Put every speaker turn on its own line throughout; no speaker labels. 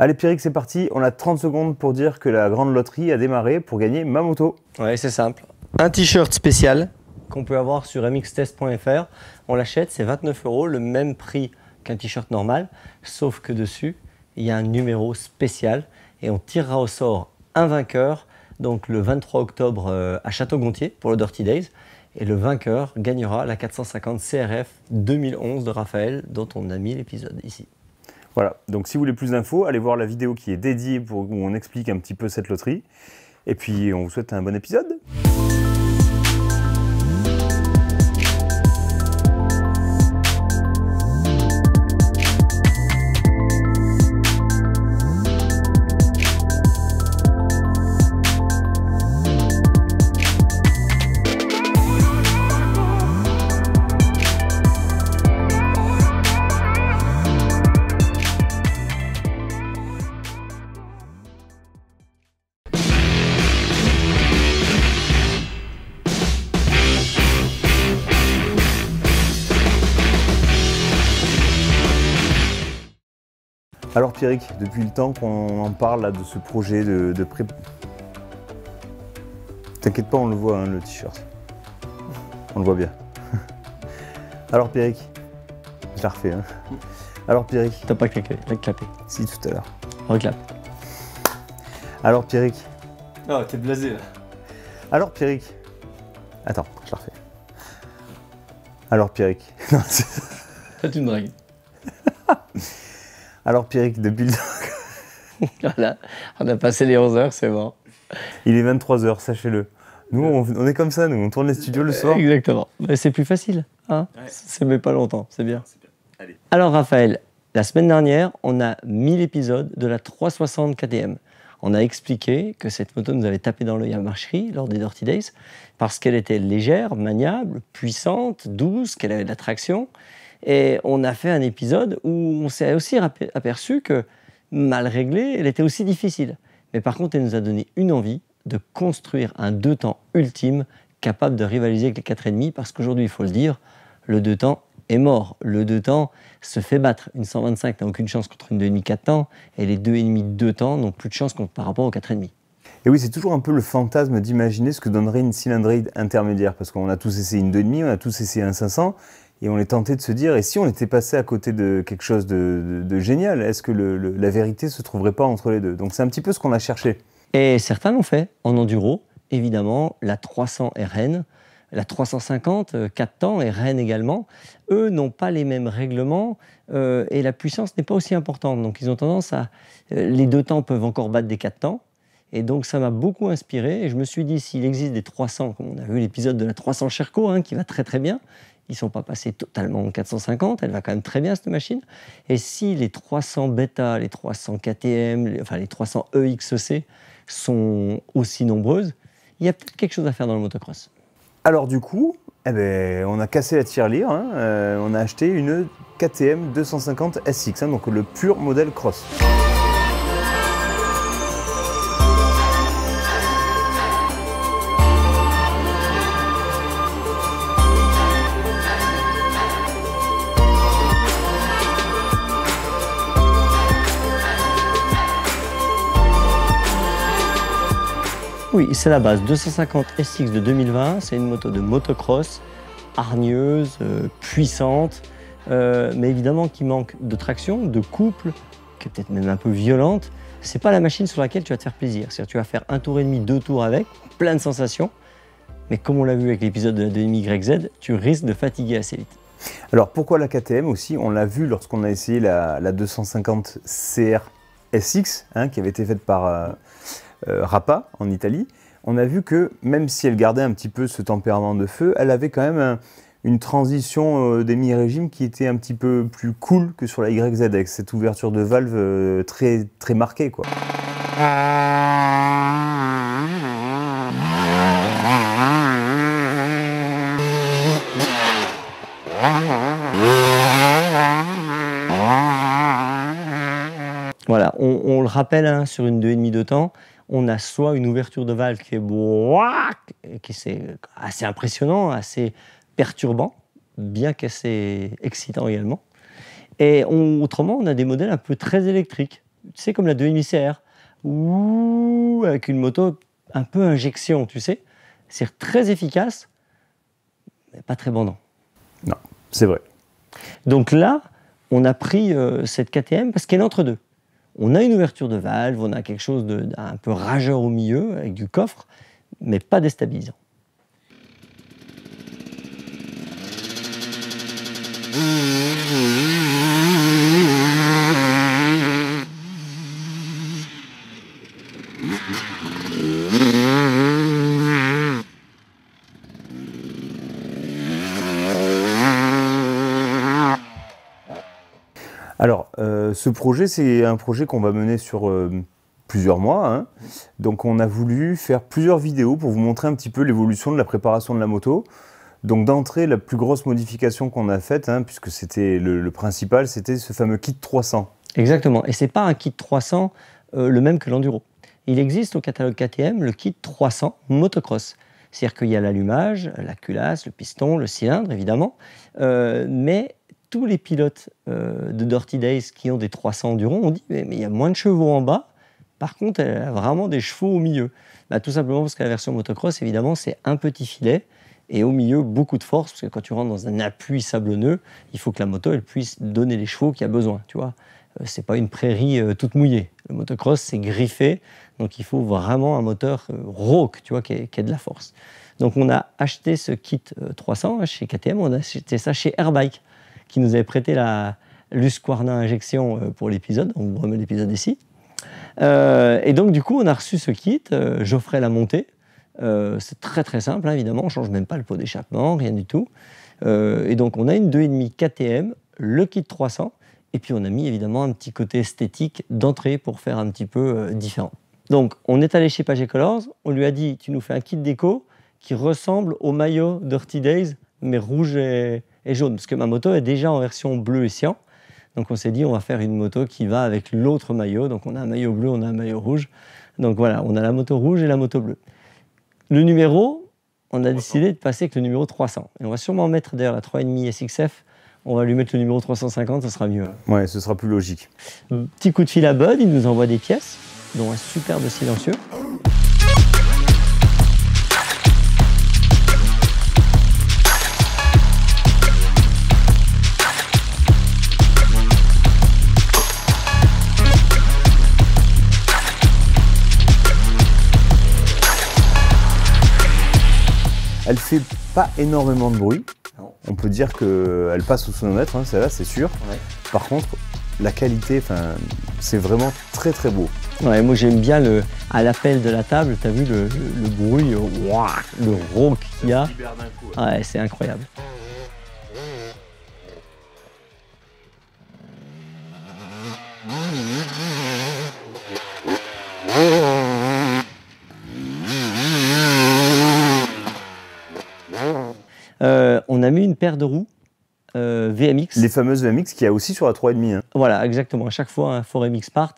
Allez Pierrick, c'est parti, on a 30 secondes pour dire que la grande loterie a démarré pour gagner ma moto.
Ouais, c'est simple. Un t-shirt spécial qu'on peut avoir sur mxtest.fr. On l'achète, c'est 29 €, le même prix qu'un t-shirt normal, sauf que dessus, il y a un numéro spécial et on tirera au sort un vainqueur, donc le 23 octobre à Château-Gontier pour le Dirty Days. Et le vainqueur gagnera la 450 CRF 2011 de Raphaël, dont on a mis l'épisode ici.
Voilà, donc si vous voulez plus d'infos, allez voir la vidéo qui est dédiée où on explique un petit peu cette loterie. Et puis on vous souhaite un bon épisode. Alors Pierrick, depuis le temps qu'on en parle là, de ce projet de pré... T'inquiète pas, on le voit, hein, le t-shirt. On le voit bien. Alors Pierrick, je la refais. Hein. Alors Pierrick.
T'as pas clapé.
Si, tout à l'heure.
Reclape.
Alors Pierrick.
Oh, t'es blasé là.
Alors Pierrick. Attends, je la refais. Alors Pierrick. Non,
C'est une drague.
Alors Pierrick, depuis le temps...
Voilà, on a passé les 11 h, c'est bon.
Il est 23 h, sachez-le. Nous, on est comme ça, nous, on tourne les studios le soir.
Exactement. Mais c'est plus facile, hein, ouais. Ça met pas longtemps, c'est bien.
Allez.
Alors Raphaël, la semaine dernière, on a mis l'épisode de la 360 KTM. On a expliqué que cette moto nous avait tapé dans l'œil à marcherie lors des Dirty Days parce qu'elle était légère, maniable, puissante, douce, qu'elle avait de la traction. Et on a fait un épisode où on s'est aussi aperçu que, mal réglée, elle était aussi difficile. Mais par contre, elle nous a donné une envie de construire un 2 temps ultime capable de rivaliser avec les 4,5 parce qu'aujourd'hui, il faut le dire, le 2 temps est mort. Le 2 temps se fait battre. Une 125 n'a aucune chance contre une 2,5 4 temps et les 2,5 2 temps n'ont plus de chance par rapport aux 4,5.
Et oui, c'est toujours un peu le fantasme d'imaginer ce que donnerait une cylindrée intermédiaire parce qu'on a tous essayé une 2,5, on a tous essayé un 500. Et on est tenté de se dire, et si on était passé à côté de quelque chose de génial, est-ce que la vérité ne se trouverait pas entre les deux? Donc c'est un petit peu ce qu'on a cherché.
Et certains l'ont fait en enduro, évidemment, la 300 RN, la 350, 4 temps et RN également. Eux n'ont pas les mêmes règlements et la puissance n'est pas aussi importante. Donc ils ont tendance à... les 2 temps peuvent encore battre des 4 temps. Et donc ça m'a beaucoup inspiré et je me suis dit, s'il existe des 300, comme on a vu l'épisode de la 300 Sherco, hein, qui va très très bien, ils ne sont pas passés totalement en 450, elle va quand même très bien cette machine. Et si les 300 Beta, les 300 KTM, les 300 EXC sont aussi nombreuses, il y a peut-être quelque chose à faire dans le motocross.
Alors du coup, on a cassé la tirelire, hein, on a acheté une KTM 250 SX, hein, donc le pur modèle cross.
Oui, c'est la base. 250 SX de 2020, c'est une moto de motocross, hargneuse, puissante, mais évidemment qui manque de traction, de couple, qui est peut-être même un peu violente. C'est pas la machine sur laquelle tu vas te faire plaisir. C'est-à-dire tu vas faire 1 tour et demi, 2 tours avec, plein de sensations. Mais comme on l'a vu avec l'épisode de la 2,5 YZ, tu risques de fatiguer assez vite.
Alors pourquoi la KTM aussi? On l'a vu lorsqu'on a essayé la 250 CR SX, hein, qui avait été faite par Rappa en Italie. On a vu que même si elle gardait un petit peu ce tempérament de feu, elle avait quand même une transition des mi-régimes qui était un petit peu plus cool que sur la YZ, avec cette ouverture de valve très, très marquée, quoi.
Voilà, on le rappelle, hein, sur une 2,5 de temps, on a soit une ouverture de valve qui est assez impressionnant, assez perturbant, bien qu'assez excitant également. Et autrement, on a des modèles un peu très électriques. tu sais, comme la 2.5 CR, ouh, avec une moto un peu injection, tu sais. C'est très efficace, mais pas très bandant.
Non, c'est vrai.
Donc là, on a pris cette KTM parce qu'elle est entre deux. On a une ouverture de valve, on a quelque chose d'un peu rageur au milieu, avec du coffre, mais pas déstabilisant.
Alors, ce projet, c'est un projet qu'on va mener sur plusieurs mois, hein. Donc, on a voulu faire plusieurs vidéos pour vous montrer un petit peu l'évolution de la préparation de la moto. Donc, d'entrée, la plus grosse modification qu'on a faite, hein, puisque c'était le principal, c'était ce fameux kit 300.
Exactement. Et ce n'est pas un kit 300 le même que l'Enduro. Il existe au catalogue KTM le kit 300 motocross. C'est-à-dire qu'il y a l'allumage, la culasse, le piston, le cylindre, évidemment. Mais tous les pilotes de Dirty Days qui ont des 300 Enduro ont dit mais il y a moins de chevaux en bas. Par contre, elle a vraiment des chevaux au milieu. Bah, tout simplement parce que la version motocross, évidemment, c'est un petit filet et au milieu, beaucoup de force. Parce que quand tu rentres dans un appui sablonneux, il faut que la moto elle puisse donner les chevaux qu'il y a besoin. Tu vois, c'est pas une prairie toute mouillée. Le motocross, c'est griffé. Donc, il faut vraiment un moteur rauque, tu vois, qui ait de la force. Donc, on a acheté ce kit 300 chez KTM. On a acheté ça chez Airbike, qui nous avait prêté la l'Husqvarna injection pour l'épisode. On vous remet l'épisode ici. Et donc, du coup, on a reçu ce kit. Geoffrey l'a monté. C'est très, très simple, hein, évidemment. On ne change même pas le pot d'échappement, rien du tout. Et donc, on a une 2.5 KTM, le kit 300. Et puis, on a mis, évidemment, un petit côté esthétique d'entrée pour faire un petit peu différent. Donc, on est allé chez Paget Colors. On lui a dit, tu nous fais un kit déco qui ressemble au maillot Dirty Days, mais rouge et jaune. Parce que ma moto est déjà en version bleu et cyan. Donc on s'est dit, on va faire une moto qui va avec l'autre maillot. Donc on a un maillot bleu, on a un maillot rouge. Donc voilà, on a la moto rouge et la moto bleue. Le numéro, on a décidé de passer avec le numéro 300. Et on va sûrement mettre d'ailleurs la 3.5 SXF. On va lui mettre le numéro 350, ça sera mieux.
Ouais, ce sera plus logique.
Petit coup de fil à Bud, il nous envoie des pièces, dont un superbe silencieux.
Elle fait pas énormément de bruit.
Non.
On peut dire qu'elle passe au sonomètre, hein, celle-là, c'est sûr.
Ouais.
Par contre, la qualité, c'est vraiment très très beau.
Ouais, moi j'aime bien à l'appel de la table, tu as vu le bruit, le rauque qu'il y a. Ouais, c'est incroyable. On a mis une paire de roues VMX.
Les fameuses VMX qu'il y a aussi sur la 3.5. Hein.
Voilà, exactement. À chaque fois un Forum MX part,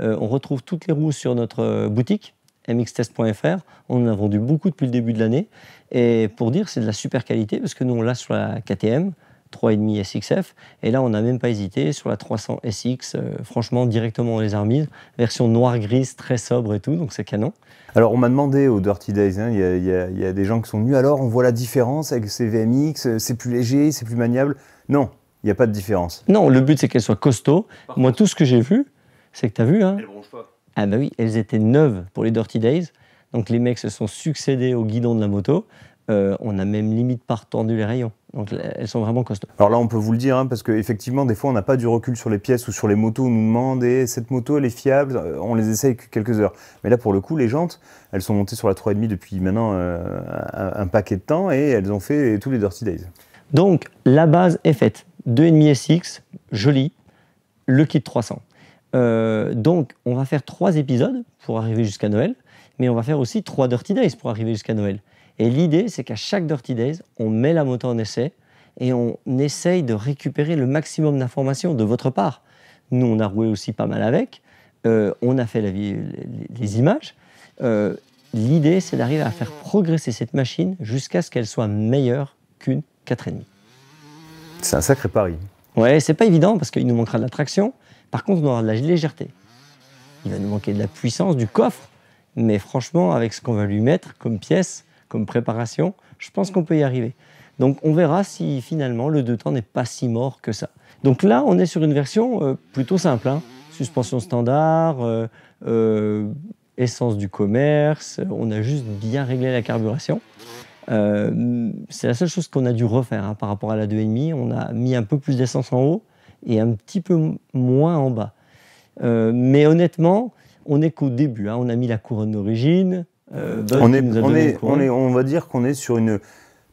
on retrouve toutes les roues sur notre boutique, mxtest.fr. On en a vendu beaucoup depuis le début de l'année. Et pour dire, c'est de la super qualité, parce que nous, on l'a sur la KTM, 3.5 SXF. Et là, on n'a même pas hésité sur la 300 SX. Franchement, directement, on les a remises. Version noire-grise, très sobre et tout, donc c'est canon.
Alors, on m'a demandé au Dirty Days, hein, il y a des gens qui sont venus, alors on voit la différence avec ces VMX, c'est plus léger, c'est plus maniable. Non, il n'y a pas de différence.
Non, le but, c'est qu'elles soient costauds. Moi, tout ce que j'ai vu, c'est que tu as vu, hein.
Elles bronchent pas.
Ah bah oui, elles étaient neuves pour les Dirty Days. Donc les mecs se sont succédés au guidon de la moto. On a même limite pas retendu les rayons. Donc elles sont vraiment costauds.
Alors là, on peut vous le dire, hein, parce qu'effectivement, des fois, on n'a pas du recul sur les pièces ou sur les motos. On nous demande, cette moto, elle est fiable. On les essaye quelques heures. Mais là, pour le coup, les jantes, elles sont montées sur la 3.5 depuis maintenant un paquet de temps et elles ont fait tous les Dirty Days.
Donc la base est faite. 2.5 SX, joli, le kit 300. Donc on va faire 3 épisodes pour arriver jusqu'à Noël, mais on va faire aussi 3 Dirty Days pour arriver jusqu'à Noël. Et l'idée, c'est qu'à chaque Dirty Days, on met la moto en essai et on essaye de récupérer le maximum d'informations de votre part. Nous, on a roulé aussi pas mal avec, on a fait les images. L'idée, c'est d'arriver à faire progresser cette machine jusqu'à ce qu'elle soit meilleure qu'une 4.5.
C'est un sacré pari.
Ouais, c'est pas évident parce qu'il nous manquera de la traction. Par contre, on aura de la légèreté. Il va nous manquer de la puissance, du coffre. Mais franchement, avec ce qu'on va lui mettre comme pièce, comme préparation, je pense qu'on peut y arriver. Donc on verra si finalement le 2 temps n'est pas si mort que ça. Donc là, on est sur une version plutôt simple, hein. Suspension standard, essence du commerce, on a juste bien réglé la carburation. C'est la seule chose qu'on a dû refaire hein, par rapport à la 2,5. On a mis un peu plus d'essence en haut et un petit peu moins en bas. Mais honnêtement, on n'est qu'au début. Hein. On a mis la couronne d'origine.
On va dire qu'on est sur une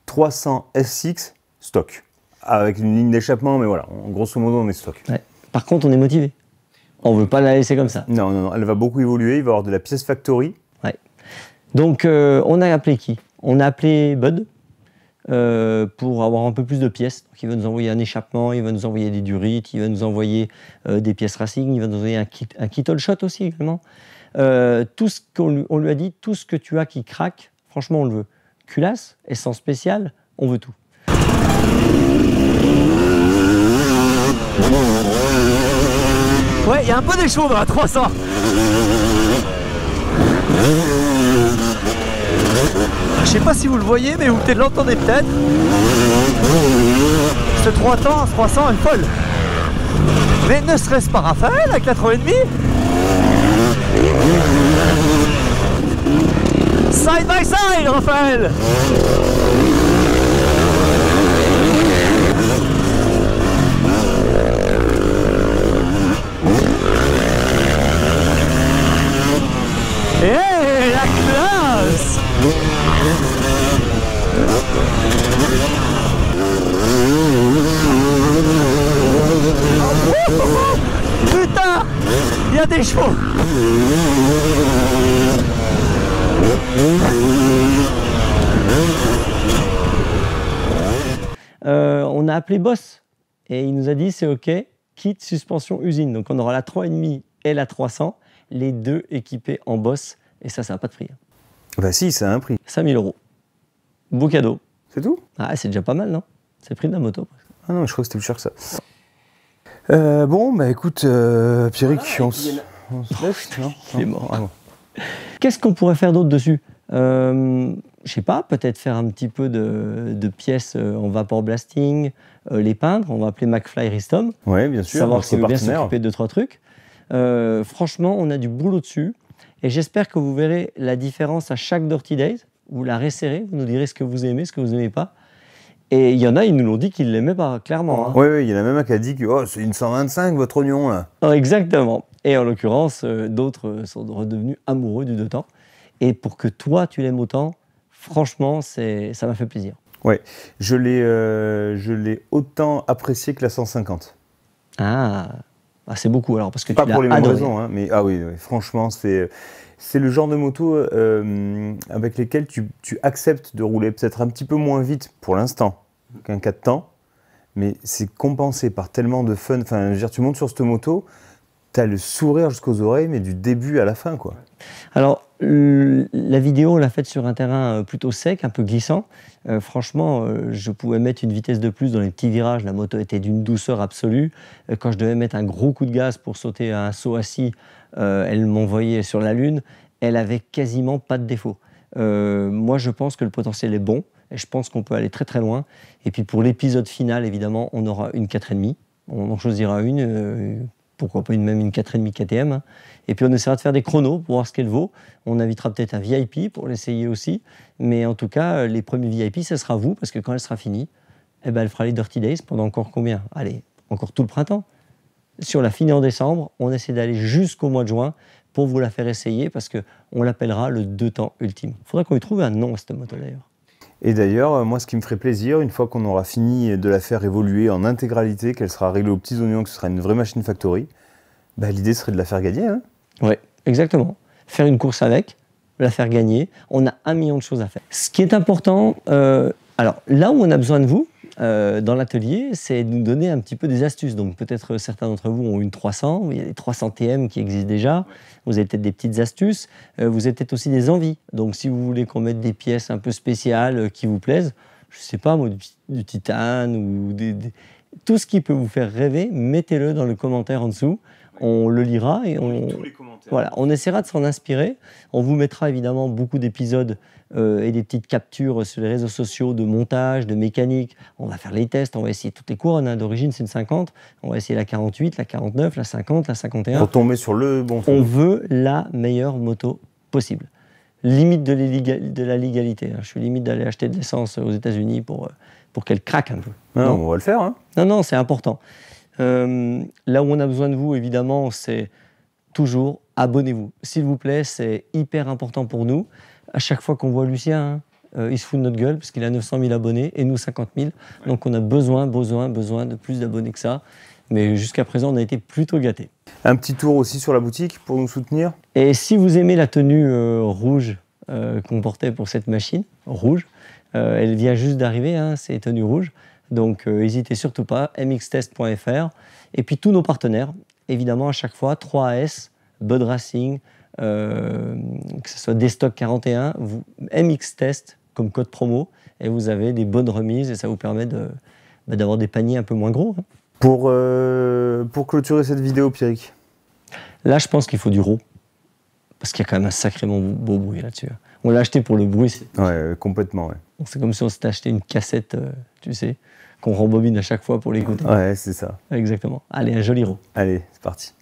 300 SX stock, avec une ligne d'échappement, mais voilà, grosso modo, on est stock.
Ouais. Par contre, on est motivé. On ne veut pas la laisser comme ça.
Non, non, non, elle va beaucoup évoluer, il va y avoir de la pièce factory.
Ouais. Donc, on a appelé qui? On a appelé Bud pour avoir un peu plus de pièces. Donc, il va nous envoyer un échappement, il va nous envoyer des durites, il va nous envoyer des pièces racing, il va nous envoyer un kit all shot aussi également. Tout ce qu'on lui a dit, tout ce que tu as qui craque, franchement, on le veut. Culasse, essence spéciale, on veut tout.
Ouais, il y a un peu des chauds dans la 300. Je sais pas si vous le voyez, mais vous peut-être l'entendez peut-être. Ce 300 est folle. Mais ne serait-ce pas Raphaël avec la 3,5 Side by side, Raphaël. Hey, la classe. Putain, il y a des chevaux.
On a appelé Boss et il nous a dit c'est ok, kit suspension usine. Donc on aura la 3,5 et la 300, les deux équipés en Boss et ça n'a pas de prix.
Bah si, ça a un prix.
5 000 €. Beau cadeau.
C'est tout?
Ah, c'est déjà pas mal, non? C'est le prix de la moto.
Ah non, mais je crois que c'était plus cher que ça. Bon, bah écoute, Pierrick, on se laisse, non?
Il est mort.
Ah bon.
Qu'est-ce qu'on pourrait faire d'autre dessus? Je sais pas, peut-être faire un petit peu de pièces en vapor blasting, les peindre. On va appeler McFly Ristom.
Ouais, bien sûr.
Savoir s'il veut bien
partenaire.
s'occuper de 2-3 trucs. Franchement, on a du boulot dessus. Et j'espère que vous verrez la différence à chaque Dirty Days. Vous la resserrez, vous nous direz ce que vous aimez, ce que vous n'aimez pas. Et il y en a, ils nous l'ont dit qu'ils ne l'aimaient pas, clairement. Hein.
Oui, oui, il y en a même un qui a dit que oh, c'est une 125 votre oignon là.
Exactement. Et en l'occurrence, d'autres sont redevenus amoureux du 2 temps. Et pour que toi, tu l'aimes autant, franchement, ça m'a fait plaisir.
Ouais, je l'ai autant apprécié que la 150.
Ah, c'est beaucoup alors, parce que
Pas
tu l'as
pour les mêmes
adoré.
raisons, hein, mais ah oui, oui, franchement, c'est le genre de moto avec lesquelles tu acceptes de rouler peut-être un petit peu moins vite pour l'instant qu'un 4 temps, mais c'est compensé par tellement de fun. Enfin, je veux dire, tu montes sur cette moto, t'as le sourire jusqu'aux oreilles, mais du début à la fin, quoi.
Alors, la vidéo, on l'a faite sur un terrain plutôt sec, un peu glissant. Franchement, je pouvais mettre une vitesse de plus dans les petits virages. La moto était d'une douceur absolue. Quand je devais mettre un gros coup de gaz pour sauter à un saut assis, elle m'envoyait sur la Lune. Elle avait quasiment pas de défaut. Moi, je pense que le potentiel est bon. Et je pense qu'on peut aller très très loin. Et puis pour l'épisode final, évidemment, on aura une 4,5. On en choisira une. Pourquoi pas même une 4,5 KTM. Hein. Et puis on essaiera de faire des chronos pour voir ce qu'elle vaut. On invitera peut-être un VIP pour l'essayer aussi. Mais en tout cas, les premiers VIP, ce sera vous, parce que quand elle sera finie, eh ben, elle fera les Dirty Days pendant encore combien? Allez, encore tout le printemps. Si on l'a finie en décembre, on essaie d'aller jusqu'au mois de juin pour vous la faire essayer, parce qu'on l'appellera le 2 temps ultime. Il faudra qu'on lui trouve un nom à cette moto d'ailleurs.
Et d'ailleurs, moi, ce qui me ferait plaisir, une fois qu'on aura fini de la faire évoluer en intégralité, qu'elle sera réglée aux petits oignons, que ce sera une vraie machine factory, bah, l'idée serait de la faire gagner. Hein.
Oui, exactement. Faire une course avec, la faire gagner. On a 1 million de choses à faire. Ce qui est important, alors là où on a besoin de vous, dans l'atelier, c'est de nous donner un petit peu des astuces. Donc peut-être certains d'entre vous ont une 300, il y a des 300 TM qui existent déjà. Vous avez peut-être des petites astuces. Vous avez peut-être aussi des envies. Donc si vous voulez qu'on mette des pièces un peu spéciales qui vous plaisent, je ne sais pas moi, du titane ou tout ce qui peut vous faire rêver, mettez-le dans le commentaire en dessous. On le lira et
Tous les commentaires.
voilà, on essaiera de s'en inspirer. On vous mettra évidemment beaucoup d'épisodes et des petites captures sur les réseaux sociaux de montage, de mécanique. On va faire les tests, on va essayer toutes les couronnes. Hein. D'origine, c'est une 50. On va essayer la 48, la 49, la 50, la 51.
Pour tomber sur le bon
On
son.
veut la meilleure moto possible. Limite de la légalité. Hein. Je suis limite d'aller acheter de l'essence aux États-Unis pour qu'elle craque un peu.
Non, on va le faire. Hein.
Non, c'est important. Là où on a besoin de vous, évidemment, c'est toujours abonnez-vous. S'il vous plaît, c'est hyper important pour nous. À chaque fois qu'on voit Lucien, il se fout de notre gueule parce qu'il a 900 000 abonnés et nous 50 000. Ouais. Donc on a besoin de plus d'abonnés que ça. Mais jusqu'à présent, on a été plutôt gâtés.
Un petit tour aussi sur la boutique pour nous soutenir.
Et si vous aimez la tenue rouge qu'on portait pour cette machine, rouge, elle vient juste d'arriver, hein, c'est tenue rouge. Donc n'hésitez surtout pas, mxtest.fr. Et puis tous nos partenaires, évidemment à chaque fois, 3AS, Bud Racing, que ce soit Destock 41, MXTest comme code promo, et vous avez des bonnes remises et ça vous permet d'avoir des paniers un peu moins gros. Hein.
Pour clôturer cette vidéo, Pierrick.
Là, je pense qu'il faut du raw. Parce qu'il y a quand même un sacrément beau bruit là-dessus. On l'a acheté pour le bruit.
Ouais, complètement, ouais.
C'est comme si on s'était acheté une cassette, tu sais, qu'on rembobine à chaque fois pour l'écouter.
Ouais, c'est ça.
Exactement. Allez, un joli raw.
Allez, c'est parti.